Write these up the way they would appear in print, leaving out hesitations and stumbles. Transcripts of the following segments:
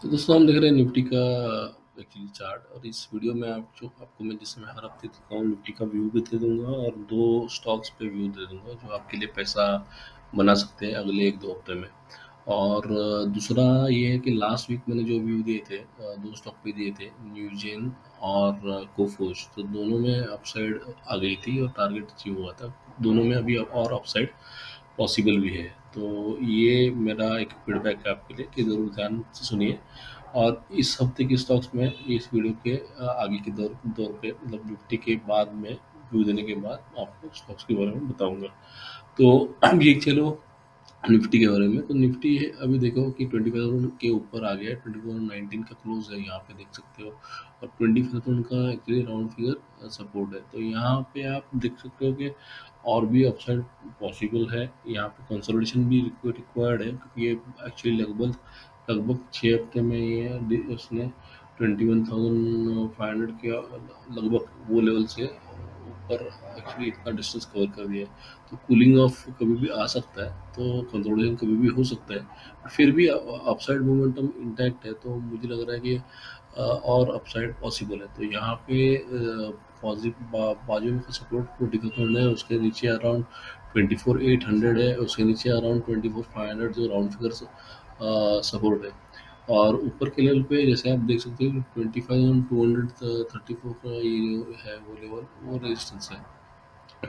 तो दोस्तों हम देख रहे हैं निफ्टी का एक्चुअली चार्ट। और इस वीडियो में आपको मैं जिसमें हर हफ्ते देता हूँ निफ्टी का व्यू भी दे दूंगा और दो स्टॉक्स पे व्यू दे दूंगा जो आपके लिए पैसा बना सकते हैं अगले एक दो हफ्ते में। और दूसरा ये है कि लास्ट वीक मैंने जो व्यू दिए थे, दो स्टॉक पे दिए थे, न्यूजेन और कोफोज। तो दोनों में अपसाइड आ गई थी और टारगेट अचीव हुआ था। दोनों में अभी और अपसाइड पॉसिबल भी है। तो ये मेरा एक फीडबैक है आपके लिए कि ज़रूर ध्यान से सुनिए। और इस हफ्ते के स्टॉक्स में इस वीडियो के आगे के दौर दौर पे मतलब निफ्टी के बाद में व्यू देने के बाद आपको स्टॉक्स के बारे में बताऊंगा। तो अब ये चलो निफ्टी के बारे में। तो निफ्टी है अभी देखो कि 25,000 के ऊपर आ गया है। 24,019 का क्लोज है, यहाँ पे देख सकते हो। और 25,000 का एक्चुअली राउंड फिगर सपोर्ट है। तो यहाँ पे आप देख सकते हो कि और भी अपसाइड पॉसिबल है। यहाँ पे कंसोलिडेशन भी रिक्वायर्ड है क्योंकि ये एक्चुअली लगभग लगभग 6 हफ्ते में ये उसने 21,500 के लगभग वो लेवल से ऊपर एक्चुअली इतना डिस्टेंस कवर कर दिया है। तो कूलिंग ऑफ कभी भी आ सकता है, तो कंसोलिडेशन कभी भी हो सकता है। फिर भी अपसाइड मोमेंटम इंटैक्ट है, तो मुझे लग रहा है कि और अपसाइड पॉसिबल है। तो यहाँ पे पॉजिटिव बाजू में सपोर्ट 20,000 है, उसके नीचे अराउंड 24,800 है, उसके नीचे अराउंड 24,500 जो राउंड फिगर सपोर्ट है। और ऊपर के लेवल पे जैसे आप देख सकते हो 25,234 का ये जो है वो लेवल वो रेजिस्टेंस है।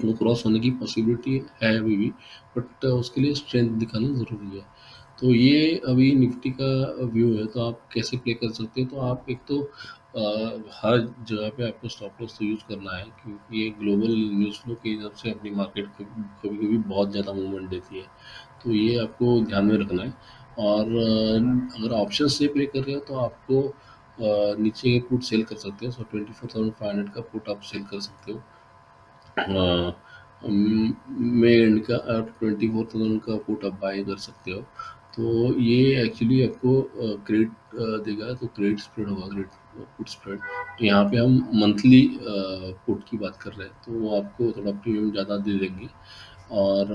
वो क्रॉस होने की पॉसिबिलिटी है अभी भी, बट उसके लिए स्ट्रेंथ दिखाना ज़रूरी है। तो ये अभी निफ्टी का व्यू है। तो आप कैसे प्ले कर सकते हैं? तो आप एक तो हर जगह पे आपको स्टॉप लॉस तो यूज़ करना है क्योंकि ये ग्लोबल न्यूज़ फ्लो के हिसाब से अपनी मार्केट कभी कभी बहुत ज़्यादा मूवमेंट देती है। तो ये आपको ध्यान में रखना है। और अगर ऑप्शन से प्ले कर रहे हो तो आपको नीचे पुट सेल कर सकते हो। सो 24,500 का पुट आप सेल कर सकते हो। हाँ, मे एंड का 24,000 का पुट आप बाय कर सकते हो। तो ये एक्चुअली आपको क्रेडिट देगा। तो क्रेडिट स्प्रेड होगा, क्रेडिट पुट स्प्रेड। तो यहाँ पे हम मंथली पुट की बात कर रहे हैं, तो वो आपको थोड़ा प्रीमियम ज़्यादा दे देंगे। और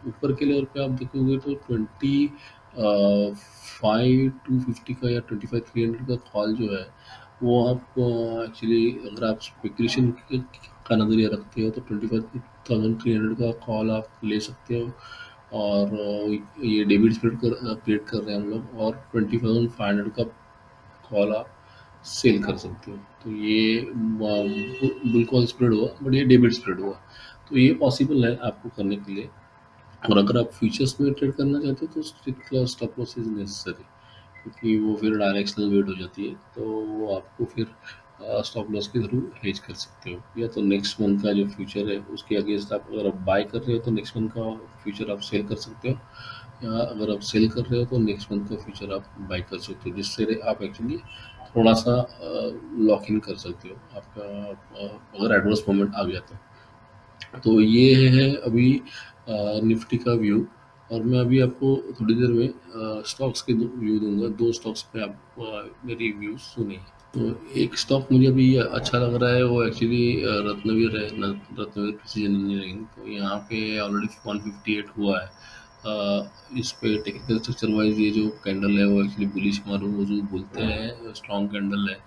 ऊपर के लेवल पे आप देखोगे तो 25,250 का या 25,300 का कॉल जो है वो आप एक्चुअली अगर आप स्पेकुलेशन का नज़रिया रखते हो तो 25,300 का कॉल आप ले सकते हो। और ये डेबिट स्प्रेड क्रिएट कर रहे हैं हम लोग। और 25,500 का कॉल आप सेल कर सकते हो। तो ये बुल कॉल स्प्रेड हुआ, बट ये डेबिट स्प्रेड हुआ। तो ये पॉसिबल है आपको करने के लिए। और अगर आप फ्यूचर्स में ट्रेड करना चाहते हो तो strict stop loss is necessary, क्योंकि वो फिर डायरेक्शनल वेट हो जाती है। तो वो आपको फिर स्टॉप लॉस के थ्रू हेज कर सकते हो। या तो नेक्स्ट मंथ का जो फ्यूचर है उसके अगेंस्ट आप अगर आप बाय कर रहे हो तो नेक्स्ट मंथ का फ्यूचर आप सेल कर सकते हो। या अगर आप सेल कर रहे हो तो नेक्स्ट मंथ का फ्यूचर आप बाय कर सकते हो, जिससे आप एक्चुअली थोड़ा सा लॉक इन कर सकते हो आपका अगर एडवर्स मोमेंट आ गया तो। तो ये है अभी निफ्टी का व्यू। और मैं अभी आपको थोड़ी देर में स्टॉक्स के व्यू दूंगा। दो स्टॉक्स पे आप मेरी व्यू सुनिए। तो एक स्टॉक मुझे अभी अच्छा लग रहा है, वो एक्चुअली रत्नवीर है, रत्नवीर प्रिसीजन इंजीनियरिंग। तो यहाँ पे ऑलरेडी 158 हुआ है। इस पे टेक्निकल स्ट्रक्चर वाइज ये जो कैंडल है वो एक्चुअली बुलिश मारू बोलते हैं, स्ट्रॉन्ग कैंडल है।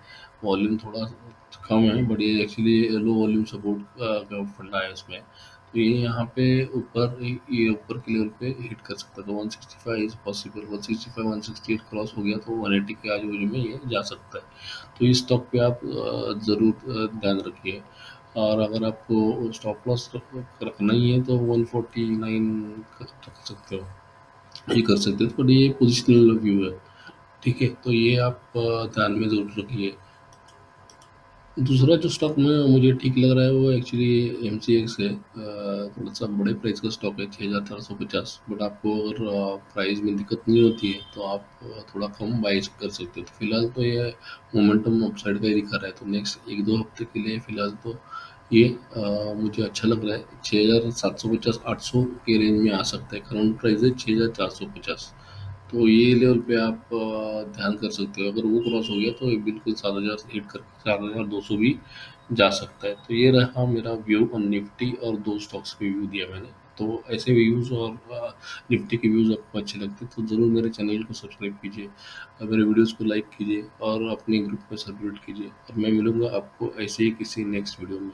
वॉल्यूम थोड़ा कम है, बट ये एक्चुअली लो वॉल्यूम सपोर्ट का फंडा है उसमें। तो ये यहाँ पे ये ऊपर के लेवल पे हिट कर सकता है। तो 165 इज पॉसिबल। 165 168 क्रॉस हो गया तो 180 के आजू बाजू में ये जा सकता है। तो इस स्टॉक पे आप ज़रूर ध्यान रखिए। और अगर आपको स्टॉप लॉस रखना ही है तो 149 रख सकते हो, ये कर सकते हो। तो ये पोजिशनल व्यू है, ठीक है। तो ये आप ध्यान में ज़रूर रखिए। दूसरा जो स्टॉक में मुझे ठीक लग रहा है वो एक्चुअली एम सी एक्स है। थोड़ा सा बड़े प्राइस का स्टॉक है, 6,450। बट आपको अगर प्राइस में दिक्कत नहीं होती है तो आप थोड़ा कम बाई कर सकते हो। तो फिलहाल तो ये मोमेंटम अपसाइड का ही दिखा रहा है। तो नेक्स्ट एक दो हफ्ते के लिए फिलहाल तो ये मुझे अच्छा लग रहा है। 6,750 800 के रेंज में आ सकता है। करंट प्राइस है 6,450। तो ये लेवल पे आप ध्यान कर सकते हो। अगर वो क्रॉस हो गया तो ये बिल्कुल 7,000 हिट कर 7,200 भी जा सकता है। तो ये रहा मेरा व्यू ऑन निफ्टी और दो स्टॉक्स पे व्यू दिया मैंने। तो ऐसे व्यूज़ और निफ्टी के व्यूज़ आपको अच्छे लगते हैं तो ज़रूर मेरे चैनल को सब्सक्राइब कीजिए, मेरे वीडियोज़ को लाइक कीजिए और अपने ग्रुप में सर्कुलेट कीजिए और मैं मिलूँगा आपको ऐसे ही किसी नेक्स्ट वीडियो में।